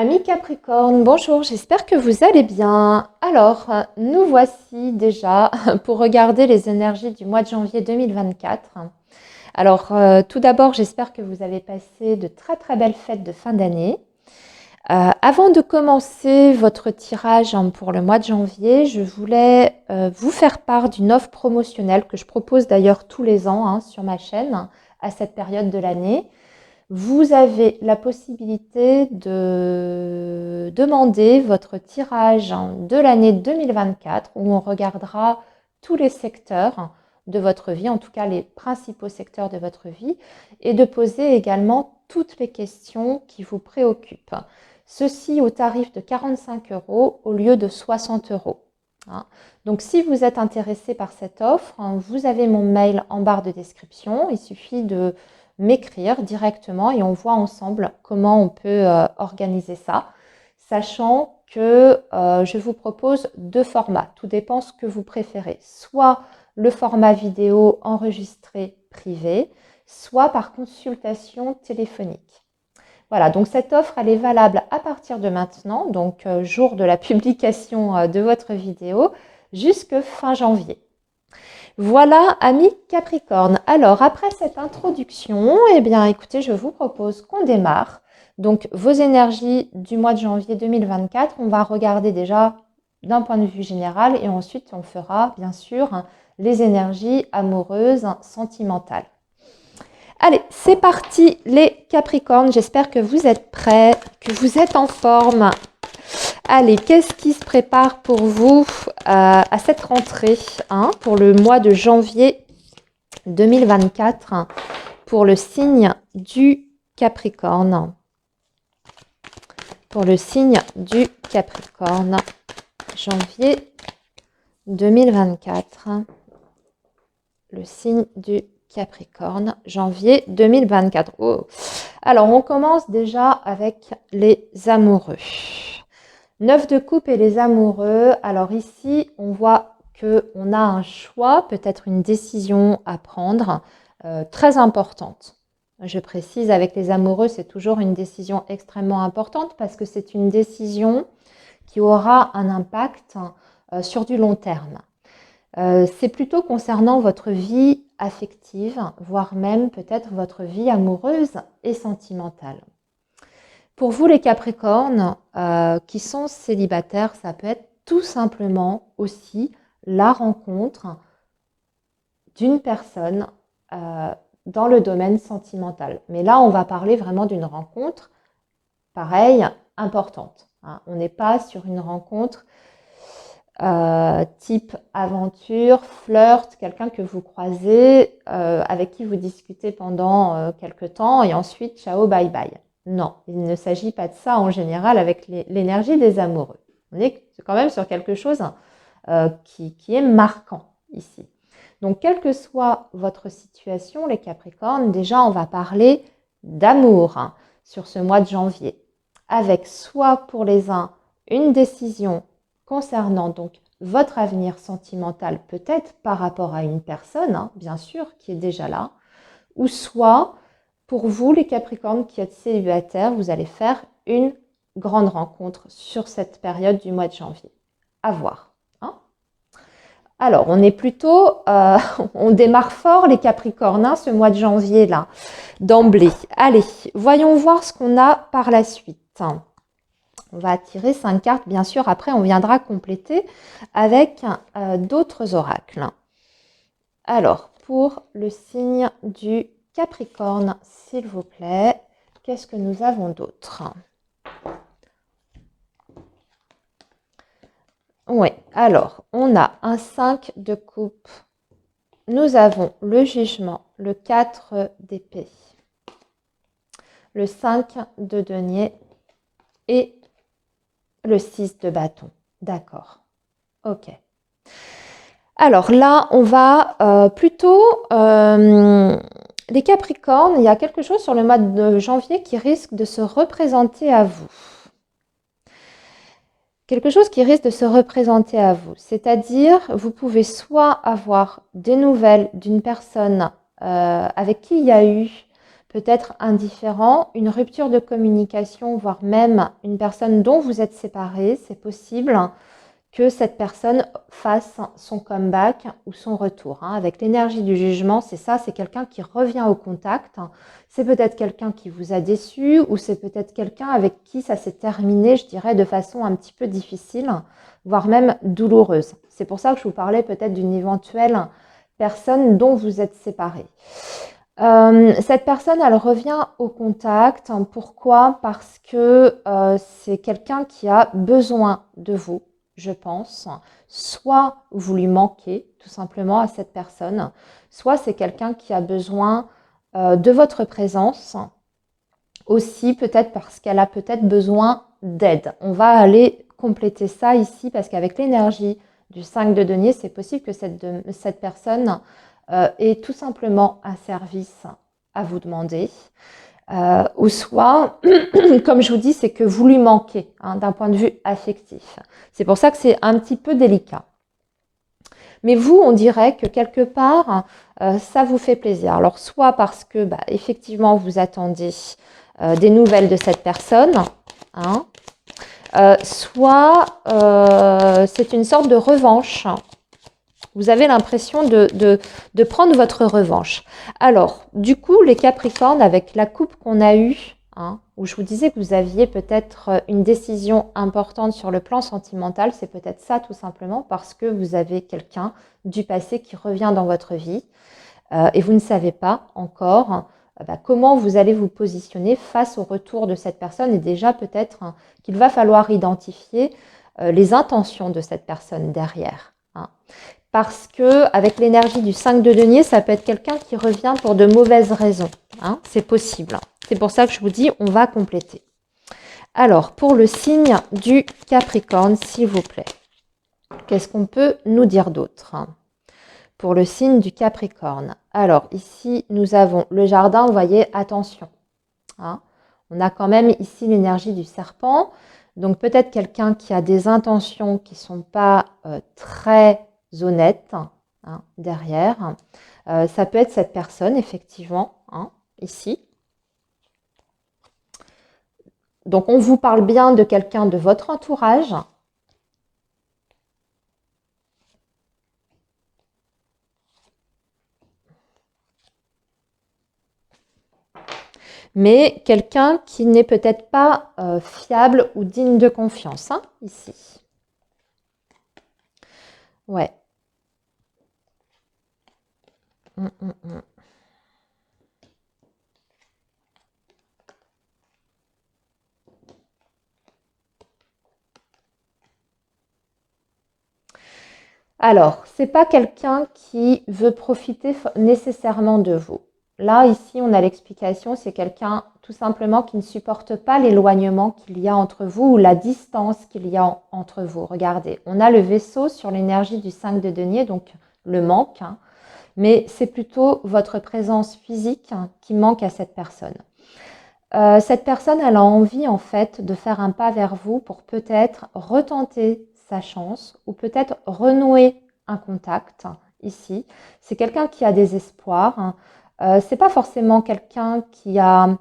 Amis Capricorne, bonjour, j'espère que vous allez bien. Alors, nous voici déjà pour regarder les énergies du mois de janvier 2024. Alors, tout d'abord, j'espère que vous avez passé de très très belles fêtes de fin d'année. Avant de commencer votre tirage pour le mois de janvier, je voulais vous faire part d'une offre promotionnelle que je propose d'ailleurs tous les ans sur ma chaîne à cette période de l'année. Vous avez la possibilité de demander votre tirage de l'année 2024 où on regardera tous les secteurs de votre vie, en tout cas les principaux secteurs de votre vie, et de poser également toutes les questions qui vous préoccupent. Ceci au tarif de 45 € au lieu de 60 €. Donc si vous êtes intéressé par cette offre, vous avez mon mail en barre de description. Il suffit de m'écrire directement et on voit ensemble comment on peut organiser ça, sachant que je vous propose deux formats. Tout dépend ce que vous préférez. Soit le format vidéo enregistré privé, soit par consultation téléphonique. Voilà, donc cette offre, elle est valable à partir de maintenant, donc jour de la publication de votre vidéo, jusque fin janvier. Voilà, amis Capricorne. Alors, après cette introduction, eh bien, écoutez, je vous propose qu'on démarre. Donc, vos énergies du mois de janvier 2024, on va regarder déjà d'un point de vue général et ensuite, on fera, bien sûr, les énergies amoureuses, sentimentales. Allez, c'est parti les Capricornes. J'espère que vous êtes prêts, que vous êtes en forme. Allez, qu'est-ce qui se prépare pour vous à cette rentrée pour le mois de janvier 2024 pour le signe du Capricorne? Pour le signe du Capricorne, janvier 2024. Le signe du Capricorne, janvier 2024. Oh. Alors, on commence déjà avec les amoureux. 9 de coupe et les amoureux. Alors ici, on voit qu'on a un choix, peut-être une décision à prendre, très importante. Je précise, avec les amoureux, c'est toujours une décision extrêmement importante parce que c'est une décision qui aura un impact sur du long terme. C'est plutôt concernant votre vie affective, voire même peut-être votre vie amoureuse et sentimentale. Pour vous les Capricornes qui sont célibataires, ça peut être tout simplement aussi la rencontre d'une personne dans le domaine sentimental. Mais là, on va parler vraiment d'une rencontre, pareil, importante. On n'est pas sur une rencontre type aventure, flirt, quelqu'un que vous croisez, avec qui vous discutez pendant quelques temps et ensuite, ciao, bye bye. Non, il ne s'agit pas de ça en général avec l'énergie des amoureux. On est quand même sur quelque chose qui est marquant ici. Donc, quelle que soit votre situation, les Capricornes, déjà, on va parler d'amour sur ce mois de janvier. Avec soit pour les uns, une décision concernant donc votre avenir sentimental, peut-être par rapport à une personne, bien sûr, qui est déjà là, ou soit pour vous, les Capricornes qui êtes célibataires, vous allez faire une grande rencontre sur cette période du mois de janvier. À voir. Alors, on est plutôt, on démarre fort les Capricornes, ce mois de janvier là, d'emblée. Allez, voyons voir ce qu'on a par la suite. On va tirer 5 cartes, bien sûr. Après, on viendra compléter avec d'autres oracles. Alors, pour le signe du Capricorne, s'il vous plaît, qu'est-ce que nous avons d'autre? Oui, alors, on a un 5 de coupe. Nous avons le jugement, le 4 d'épée, le 5 de denier et le 6 de bâton. D'accord. Ok. Alors là, on va plutôt... les Capricornes, il y a quelque chose sur le mois de janvier qui risque de se représenter à vous. Quelque chose qui risque de se représenter à vous. C'est-à-dire, vous pouvez soit avoir des nouvelles d'une personne avec qui il y a eu peut-être indifférent, une rupture de communication, voire même une personne dont vous êtes séparés, c'est possible que cette personne fasse son comeback ou son retour. Avec l'énergie du jugement, c'est ça, c'est quelqu'un qui revient au contact. C'est peut-être quelqu'un qui vous a déçu ou c'est peut-être quelqu'un avec qui ça s'est terminé, je dirais, de façon un petit peu difficile, voire même douloureuse. C'est pour ça que je vous parlais peut-être d'une éventuelle personne dont vous êtes séparés. Cette personne, elle revient au contact. Pourquoi? Parce que c'est quelqu'un qui a besoin de vous, je pense. Soit vous lui manquez tout simplement à cette personne, soit c'est quelqu'un qui a besoin de votre présence, aussi peut-être parce qu'elle a peut-être besoin d'aide. On va aller compléter ça ici parce qu'avec l'énergie du 5 de denier, c'est possible que cette personne ait tout simplement un service à vous demander. Ou soit, comme je vous dis, c'est que vous lui manquez d'un point de vue affectif. C'est pour ça que c'est un petit peu délicat. Mais vous, on dirait que quelque part, ça vous fait plaisir. Alors, soit parce que, effectivement, vous attendez des nouvelles de cette personne, soit c'est une sorte de revanche. Vous avez l'impression de prendre votre revanche. Alors, du coup, les Capricornes, avec la coupe qu'on a eue, où je vous disais que vous aviez peut-être une décision importante sur le plan sentimental, c'est peut-être ça tout simplement parce que vous avez quelqu'un du passé qui revient dans votre vie et vous ne savez pas encore comment vous allez vous positionner face au retour de cette personne et déjà peut-être qu'il va falloir identifier les intentions de cette personne derrière. Parce que avec l'énergie du 5 de denier, ça peut être quelqu'un qui revient pour de mauvaises raisons. C'est possible. C'est pour ça que je vous dis, on va compléter. Alors, pour le signe du Capricorne, s'il vous plaît, qu'est-ce qu'on peut nous dire d'autre pour le signe du Capricorne? Alors, ici, nous avons le jardin, vous voyez, attention. On a quand même ici l'énergie du serpent. Donc, peut-être quelqu'un qui a des intentions qui ne sont pas très honnêtes derrière. Ça peut être cette personne, effectivement, ici. Donc, on vous parle bien de quelqu'un de votre entourage. Mais quelqu'un qui n'est peut-être pas fiable ou digne de confiance, ici. Ouais. Alors, c'est pas quelqu'un qui veut profiter nécessairement de vous. Là, ici, on a l'explication, c'est quelqu'un tout simplement qui ne supporte pas l'éloignement qu'il y a entre vous ou la distance qu'il y a entre vous. Regardez, on a le vaisseau sur l'énergie du 5 de denier, donc le manque, mais c'est plutôt votre présence physique qui manque à cette personne. Cette personne, elle a envie en fait de faire un pas vers vous pour peut-être retenter sa chance ou peut-être renouer un contact ici. C'est quelqu'un qui a des espoirs. C'est pas forcément quelqu'un qui a,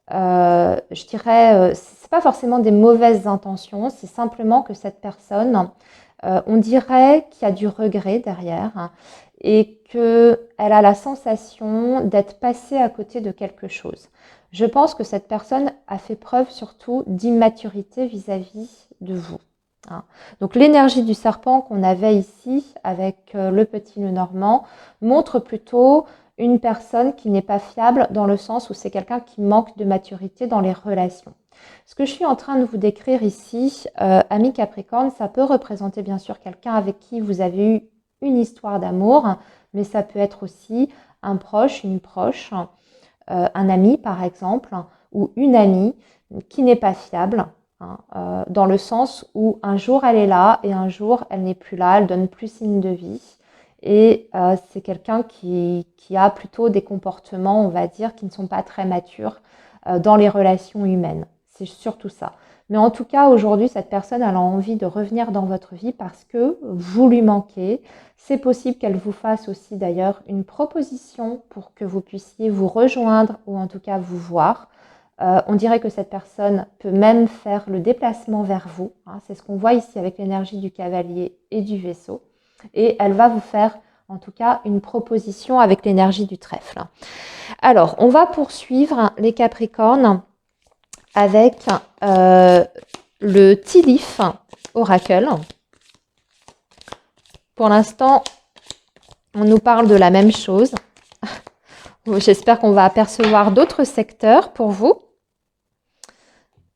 je dirais, c'est pas forcément des mauvaises intentions. C'est simplement que cette personne, on dirait qu'il y a du regret derrière et qu'elle a la sensation d'être passée à côté de quelque chose. Je pense que cette personne a fait preuve surtout d'immaturité vis-à-vis de vous. Donc l'énergie du serpent qu'on avait ici avec le petit nœud normand montre plutôt une personne qui n'est pas fiable dans le sens où c'est quelqu'un qui manque de maturité dans les relations. Ce que je suis en train de vous décrire ici, ami Capricorne, ça peut représenter bien sûr quelqu'un avec qui vous avez eu une histoire d'amour, mais ça peut être aussi un proche, une proche, un ami par exemple, ou une amie qui n'est pas fiable, dans le sens où un jour elle est là et un jour elle n'est plus là, elle donne plus signe de vie. Et c'est quelqu'un qui a plutôt des comportements, on va dire, qui ne sont pas très matures dans les relations humaines. c'est surtout ça. Mais en tout cas, aujourd'hui, cette personne, elle a envie de revenir dans votre vie parce que vous lui manquez. C'est possible qu'elle vous fasse aussi d'ailleurs une proposition pour que vous puissiez vous rejoindre ou en tout cas vous voir. On dirait que cette personne peut même faire le déplacement vers vous. Hein, c'est ce qu'on voit ici avec l'énergie du cavalier et du vaisseau. Et elle va vous faire en tout cas une proposition avec l'énergie du trèfle. Alors, on va poursuivre les Capricornes avec le Tilif Oracle. Pour l'instant, on nous parle de la même chose. J'espère qu'on va apercevoir d'autres secteurs pour vous.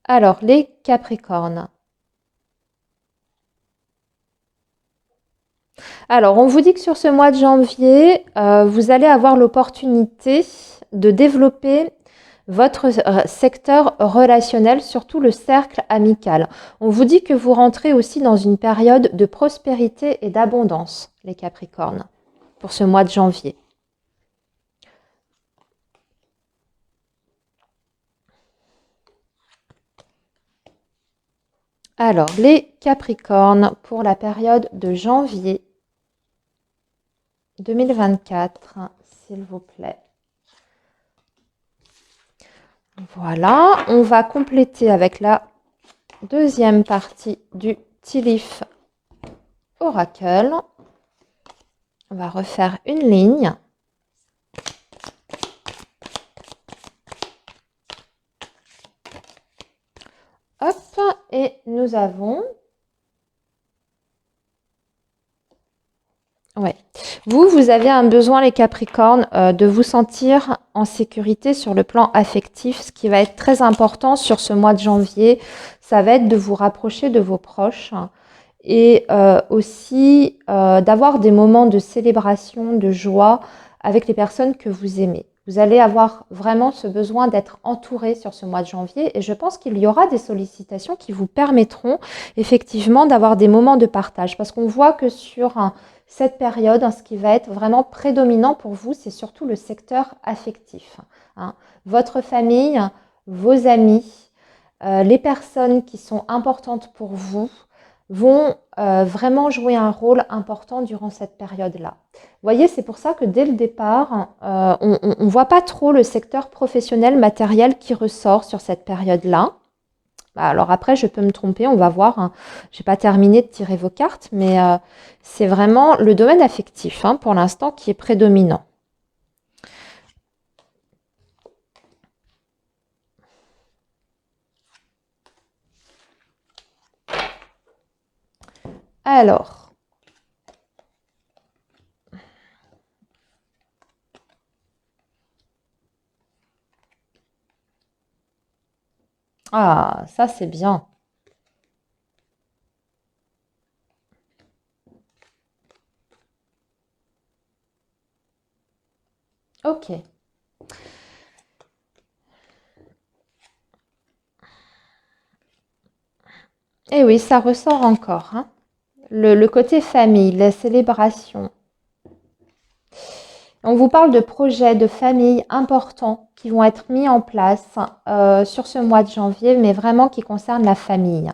Alors, les Capricornes. Alors, on vous dit que sur ce mois de janvier, vous allez avoir l'opportunité de développer votre secteur relationnel, surtout le cercle amical. On vous dit que vous rentrez aussi dans une période de prospérité et d'abondance, les Capricornes, pour ce mois de janvier. Alors, les Capricornes, pour la période de janvier 2024, s'il vous plaît. Voilà, on va compléter avec la deuxième partie du Tilif Oracle. On va refaire une ligne. Hop, et nous avons... Ouais. Vous avez un besoin, les Capricornes, de vous sentir en sécurité sur le plan affectif. Ce qui va être très important sur ce mois de janvier, ça va être de vous rapprocher de vos proches et aussi d'avoir des moments de célébration, de joie avec les personnes que vous aimez. Vous allez avoir vraiment ce besoin d'être entouré sur ce mois de janvier et je pense qu'il y aura des sollicitations qui vous permettront effectivement d'avoir des moments de partage. Parce qu'on voit que sur cette période, ce qui va être vraiment prédominant pour vous, c'est surtout le secteur affectif. Hein. Votre famille, vos amis, les personnes qui sont importantes pour vous vont vraiment jouer un rôle important durant cette période-là. Vous voyez, c'est pour ça que dès le départ, on ne voit pas trop le secteur professionnel, matériel qui ressort sur cette période-là. Alors après, je peux me tromper, on va voir. Hein. Je n'ai pas terminé de tirer vos cartes, mais c'est vraiment le domaine affectif hein, pour l'instant qui est prédominant. Alors, ah, ça c'est bien. Ok. Et oui, ça ressort encore. Hein. Le côté famille, la célébration. On vous parle de projets de famille importants qui vont être mis en place sur ce mois de janvier, mais vraiment qui concernent la famille.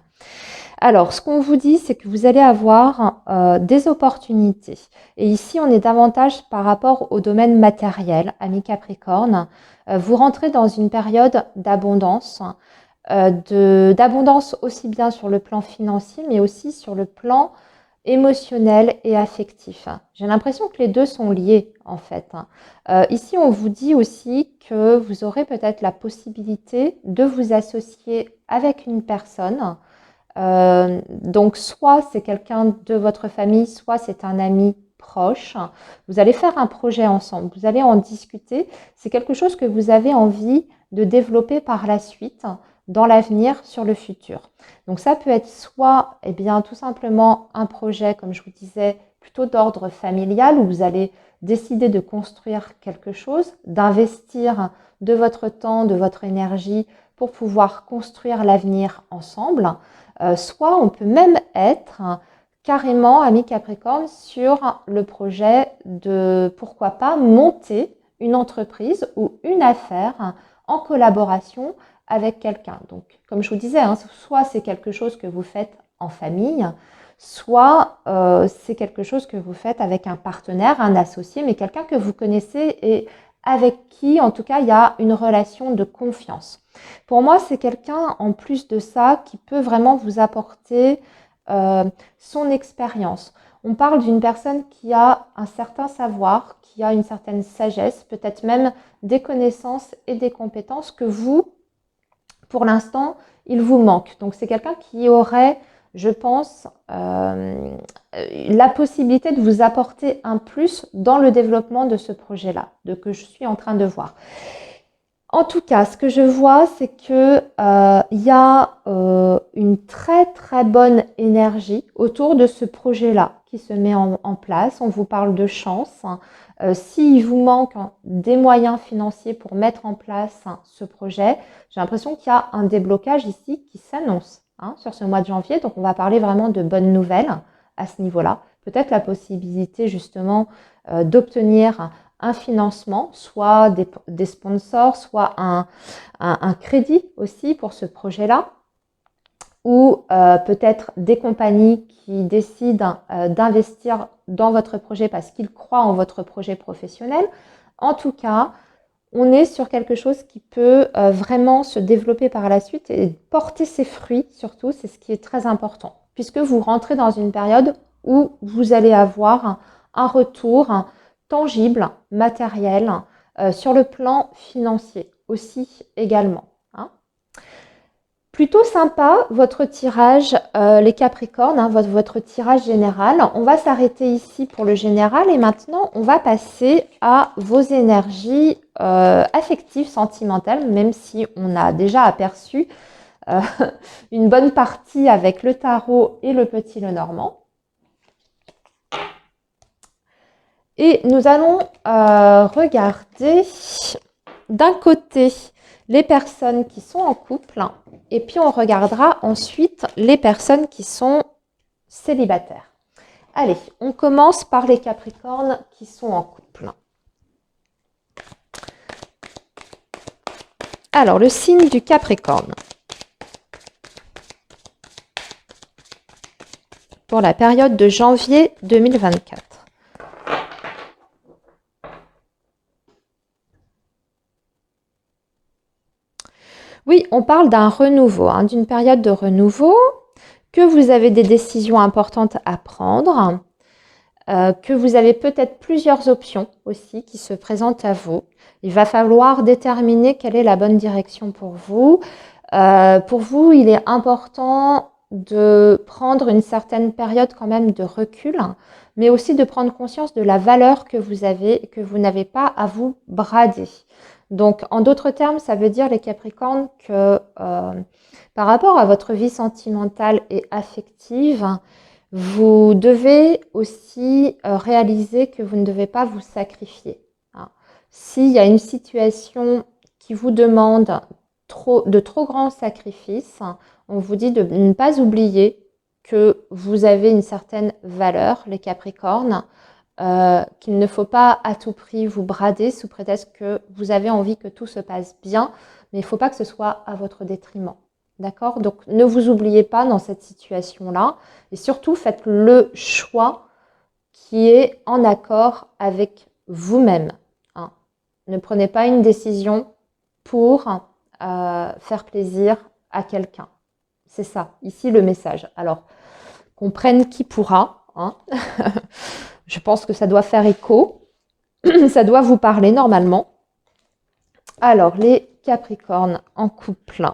Alors, ce qu'on vous dit, c'est que vous allez avoir des opportunités. Et ici, on est davantage par rapport au domaine matériel, amis Capricorne. Vous rentrez dans une période d'abondance, d'abondance aussi bien sur le plan financier, mais aussi sur le plan émotionnel et affectif. J'ai l'impression que les deux sont liés en fait. Ici, on vous dit aussi que vous aurez peut-être la possibilité de vous associer avec une personne. Donc, soit c'est quelqu'un de votre famille, soit c'est un ami proche. Vous allez faire un projet ensemble, vous allez en discuter. C'est quelque chose que vous avez envie de développer par la suite, dans l'avenir, sur le futur. Donc ça peut être soit eh bien, tout simplement un projet, comme je vous disais, plutôt d'ordre familial, où vous allez décider de construire quelque chose, d'investir de votre temps, de votre énergie pour pouvoir construire l'avenir ensemble. Soit on peut même être carrément, amis Capricorne, sur le projet de, pourquoi pas, monter une entreprise ou une affaire en collaboration avec quelqu'un. Donc, comme je vous disais, hein, soit c'est quelque chose que vous faites en famille, soit c'est quelque chose que vous faites avec un partenaire, un associé, mais quelqu'un que vous connaissez et avec qui, en tout cas, il y a une relation de confiance. Pour moi, c'est quelqu'un, en plus de ça, qui peut vraiment vous apporter son expérience. On parle d'une personne qui a un certain savoir, qui a une certaine sagesse, peut-être même des connaissances et des compétences que vous, pour l'instant, il vous manque. Donc, c'est quelqu'un qui aurait, je pense, la possibilité de vous apporter un plus dans le développement de ce projet-là, que je suis en train de voir. En tout cas, ce que je vois, c'est que y a une très très bonne énergie autour de ce projet-là qui se met en place. On vous parle de chance. S'il vous manque des moyens financiers pour mettre en place ce projet, j'ai l'impression qu'il y a un déblocage ici qui s'annonce sur ce mois de janvier. Donc, on va parler vraiment de bonnes nouvelles à ce niveau-là. Peut-être la possibilité justement d'obtenir un financement, soit des sponsors, soit un crédit aussi pour ce projet-là, ou peut-être des compagnies qui décident d'investir dans votre projet parce qu'ils croient en votre projet professionnel. En tout cas, on est sur quelque chose qui peut vraiment se développer par la suite et porter ses fruits, surtout, c'est ce qui est très important, puisque vous rentrez dans une période où vous allez avoir un retour tangible, matériel, sur le plan financier aussi également. Plutôt sympa votre tirage, les Capricornes, votre tirage général. On va s'arrêter ici pour le général et maintenant on va passer à vos énergies affectives, sentimentales, même si on a déjà aperçu une bonne partie avec le tarot et le petit Lenormand. Et nous allons regarder d'un côté les personnes qui sont en couple et puis on regardera ensuite les personnes qui sont célibataires. Allez, on commence par les Capricornes qui sont en couple. Alors, le signe du Capricorne. Pour la période de janvier 2024. Oui, on parle d'un renouveau, d'une période de renouveau, que vous avez des décisions importantes à prendre, que vous avez peut-être plusieurs options aussi qui se présentent à vous. Il va falloir déterminer quelle est la bonne direction pour vous. Pour vous, il est important de prendre une certaine période quand même de recul, mais aussi de prendre conscience de la valeur que vous avez et que vous n'avez pas à vous brader. Donc, en d'autres termes, ça veut dire, les Capricornes, que par rapport à votre vie sentimentale et affective, vous devez aussi réaliser que vous ne devez pas vous sacrifier. S'il y a une situation qui vous demande de trop grands sacrifices, on vous dit de ne pas oublier que vous avez une certaine valeur, les Capricornes, qu'il ne faut pas à tout prix vous brader sous prétexte que vous avez envie que tout se passe bien, mais il ne faut pas que ce soit à votre détriment. D'accord? Donc, ne vous oubliez pas dans cette situation-là et surtout faites le choix qui est en accord avec vous-même. Ne prenez pas une décision pour faire plaisir à quelqu'un. C'est ça, ici le message. Alors, qu'on prenne qui pourra. Je pense que ça doit faire écho. Ça doit vous parler normalement. Alors, les Capricornes en couple.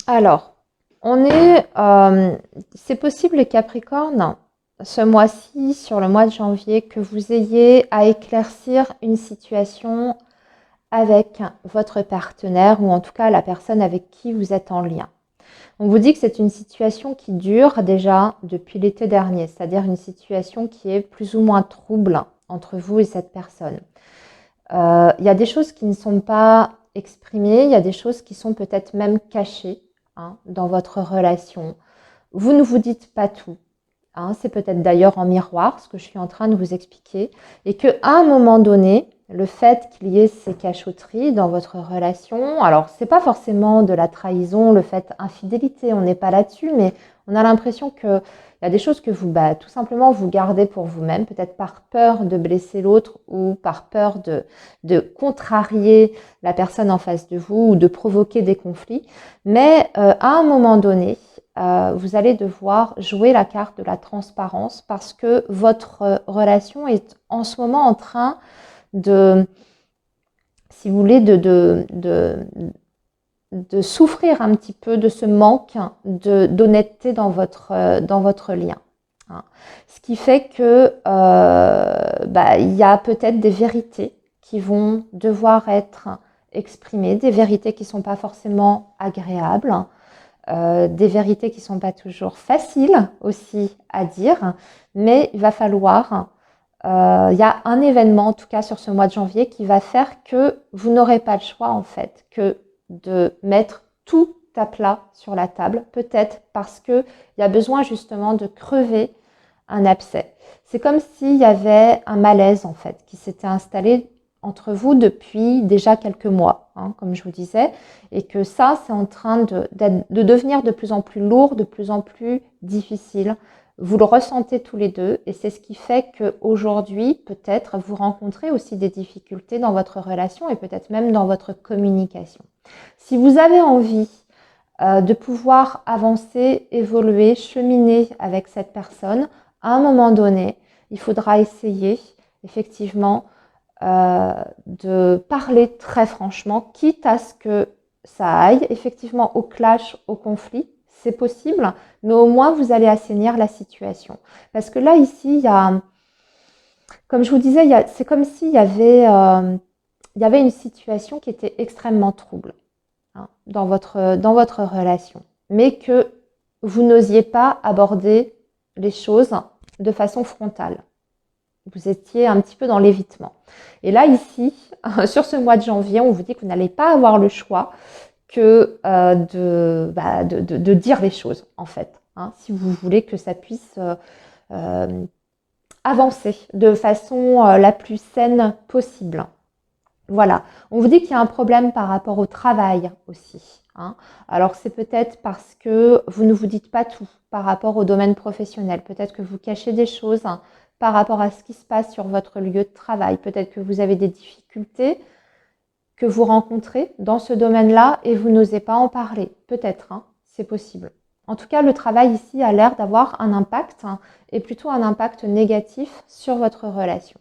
Alors, C'est possible les Capricornes, ce mois-ci, sur le mois de janvier, que vous ayez à éclaircir une situation avec votre partenaire ou en tout cas la personne avec qui vous êtes en lien. On vous dit que c'est une situation qui dure déjà depuis l'été dernier, c'est-à-dire une situation qui est plus ou moins trouble entre vous et cette personne. Il y a des choses qui ne sont pas exprimées, il y a des choses qui sont peut-être même cachées dans votre relation. Vous ne vous dites pas tout. C'est peut-être d'ailleurs en miroir ce que je suis en train de vous expliquer. Et qu'à un moment donné, le fait qu'il y ait ces cachotteries dans votre relation, alors c'est pas forcément de la trahison, le fait infidélité, on n'est pas là-dessus, mais on a l'impression qu'il y a des choses que vous, tout simplement, vous gardez pour vous-même, peut-être par peur de blesser l'autre ou par peur de contrarier la personne en face de vous ou de provoquer des conflits. Mais à un moment donné, vous allez devoir jouer la carte de la transparence parce que votre relation est en ce moment en train de, si vous voulez, de souffrir un petit peu de ce manque d'honnêteté dans votre lien. Ce qui fait que il y a peut-être des vérités qui vont devoir être exprimées, des vérités qui ne sont pas forcément agréables. Des vérités qui ne sont pas toujours faciles aussi à dire, mais il va falloir, il y a un événement en tout cas sur ce mois de janvier qui va faire que vous n'aurez pas le choix en fait que de mettre tout à plat sur la table, peut-être parce qu'il y a besoin justement de crever un abcès. C'est comme s'il y avait un malaise en fait qui s'était installé entre vous depuis déjà quelques mois, comme je vous disais, et que ça, c'est en train de devenir de plus en plus lourd, de plus en plus difficile. Vous le ressentez tous les deux, et c'est ce qui fait qu'aujourd'hui, peut-être, vous rencontrez aussi des difficultés dans votre relation et peut-être même dans votre communication. Si vous avez envie de pouvoir avancer, évoluer, cheminer avec cette personne, à un moment donné, il faudra essayer, effectivement, de parler très franchement, quitte à ce que ça aille effectivement au clash, au conflit, c'est possible, mais au moins vous allez assainir la situation. Parce que là, ici, il y a, comme je vous disais, c'est comme s'il y avait une situation qui était extrêmement trouble dans votre relation, mais que vous n'osiez pas aborder les choses de façon frontale. Vous étiez un petit peu dans l'évitement. Et là, ici, sur ce mois de janvier, on vous dit que vous n'allez pas avoir le choix que de dire les choses, en fait, si vous voulez que ça puisse avancer de façon la plus saine possible. Voilà. On vous dit qu'il y a un problème par rapport au travail aussi. Alors, c'est peut-être parce que vous ne vous dites pas tout par rapport au domaine professionnel. Peut-être que vous cachez des choses par rapport à ce qui se passe sur votre lieu de travail. Peut-être que vous avez des difficultés que vous rencontrez dans ce domaine-là et vous n'osez pas en parler. Peut-être, c'est possible. En tout cas, le travail ici a l'air d'avoir un impact et plutôt un impact négatif sur votre relation.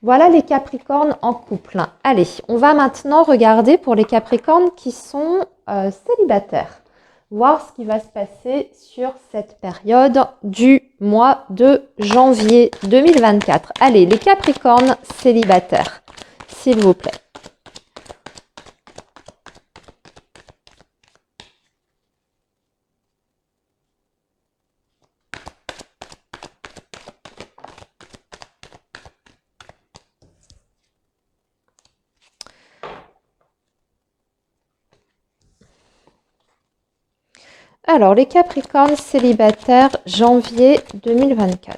Voilà les Capricornes en couple. Allez, on va maintenant regarder pour les Capricornes qui sont célibataires. Voir ce qui va se passer sur cette période du mois de janvier 2024. Allez, les Capricornes célibataires, s'il vous plaît. Alors, les Capricornes célibataires, janvier 2024.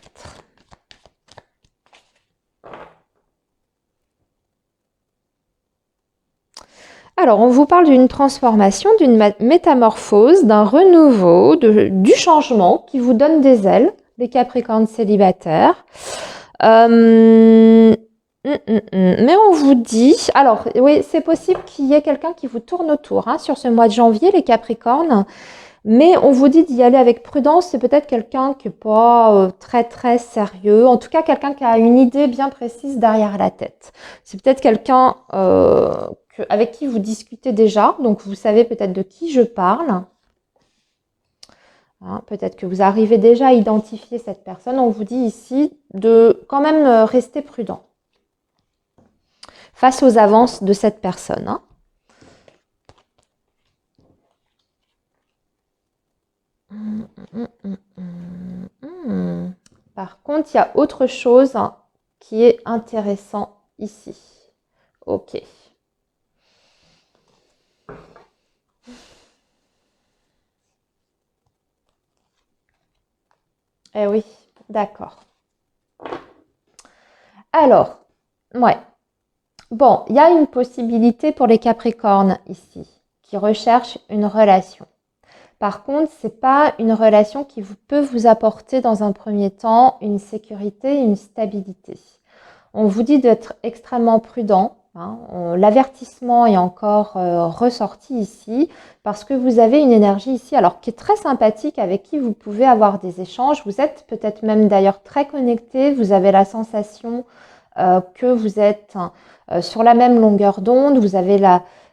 Alors, on vous parle d'une transformation, d'une métamorphose, d'un renouveau, du changement qui vous donne des ailes, les Capricornes célibataires. Mais on vous dit... Alors, oui, c'est possible qu'il y ait quelqu'un qui vous tourne autour sur ce mois de janvier, les Capricornes. Mais on vous dit d'y aller avec prudence. C'est peut-être quelqu'un qui n'est pas très très sérieux. En tout cas, quelqu'un qui a une idée bien précise derrière la tête. C'est peut-être quelqu'un avec qui vous discutez déjà. Donc, vous savez peut-être de qui je parle. Hein. Peut-être que vous arrivez déjà à identifier cette personne. On vous dit ici de quand même rester prudent face aux avances de cette personne. Hein. Par contre, il y a autre chose qui est intéressant ici. Ok. Eh oui, d'accord. Alors, ouais. Bon, il y a une possibilité pour les Capricornes ici, qui recherchent une relation. Par contre, ce n'est pas une relation qui peut vous apporter dans un premier temps une sécurité, une stabilité. On vous dit d'être extrêmement prudent. Hein. L'avertissement est encore ressorti ici parce que vous avez une énergie ici, alors qui est très sympathique, avec qui vous pouvez avoir des échanges. Vous êtes peut-être même d'ailleurs très connecté. Vous avez la sensation que vous êtes sur la même longueur d'onde. Vous avez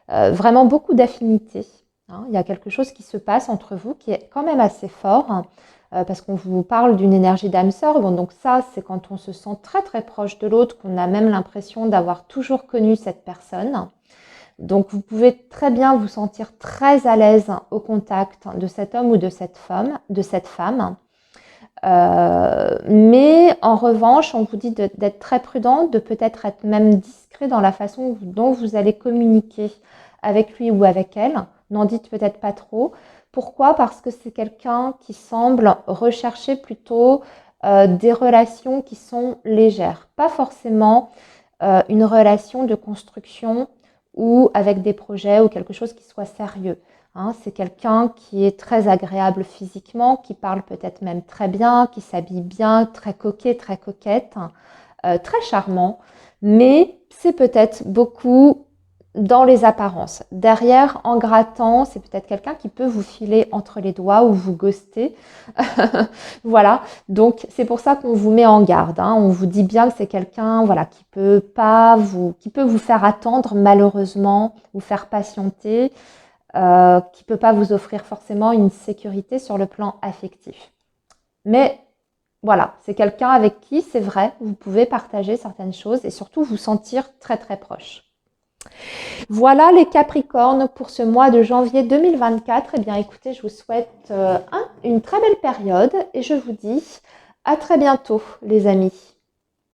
vraiment beaucoup d'affinités. Hein. Il y a quelque chose qui se passe entre vous qui est quand même assez fort. Parce qu'on vous parle d'une énergie d'âme sœur. Bon, donc ça, c'est quand on se sent très très proche de l'autre, qu'on a même l'impression d'avoir toujours connu cette personne. Donc vous pouvez très bien vous sentir très à l'aise au contact de cet homme ou de cette femme. Mais en revanche, on vous dit d'être très prudent, de peut-être être même discret dans la façon dont vous allez communiquer avec lui ou avec elle. N'en dites peut-être pas trop. Pourquoi? Parce que c'est quelqu'un qui semble rechercher plutôt des relations qui sont légères. Pas forcément une relation de construction ou avec des projets ou quelque chose qui soit sérieux. Hein. C'est quelqu'un qui est très agréable physiquement, qui parle peut-être même très bien, qui s'habille bien, très coquet, très coquette, très charmant. Mais c'est peut-être beaucoup dans les apparences. Derrière, en grattant, c'est peut-être quelqu'un qui peut vous filer entre les doigts ou vous ghoster. Voilà, donc c'est pour ça qu'on vous met en garde. Hein. On vous dit bien que c'est quelqu'un voilà, qui peut vous faire attendre malheureusement, vous faire patienter, qui ne peut pas vous offrir forcément une sécurité sur le plan affectif. Mais voilà, c'est quelqu'un avec qui, c'est vrai, vous pouvez partager certaines choses et surtout vous sentir très très proche. Voilà les Capricornes pour ce mois de janvier 2024. Eh bien écoutez, je vous souhaite une très belle période et je vous dis à très bientôt les amis.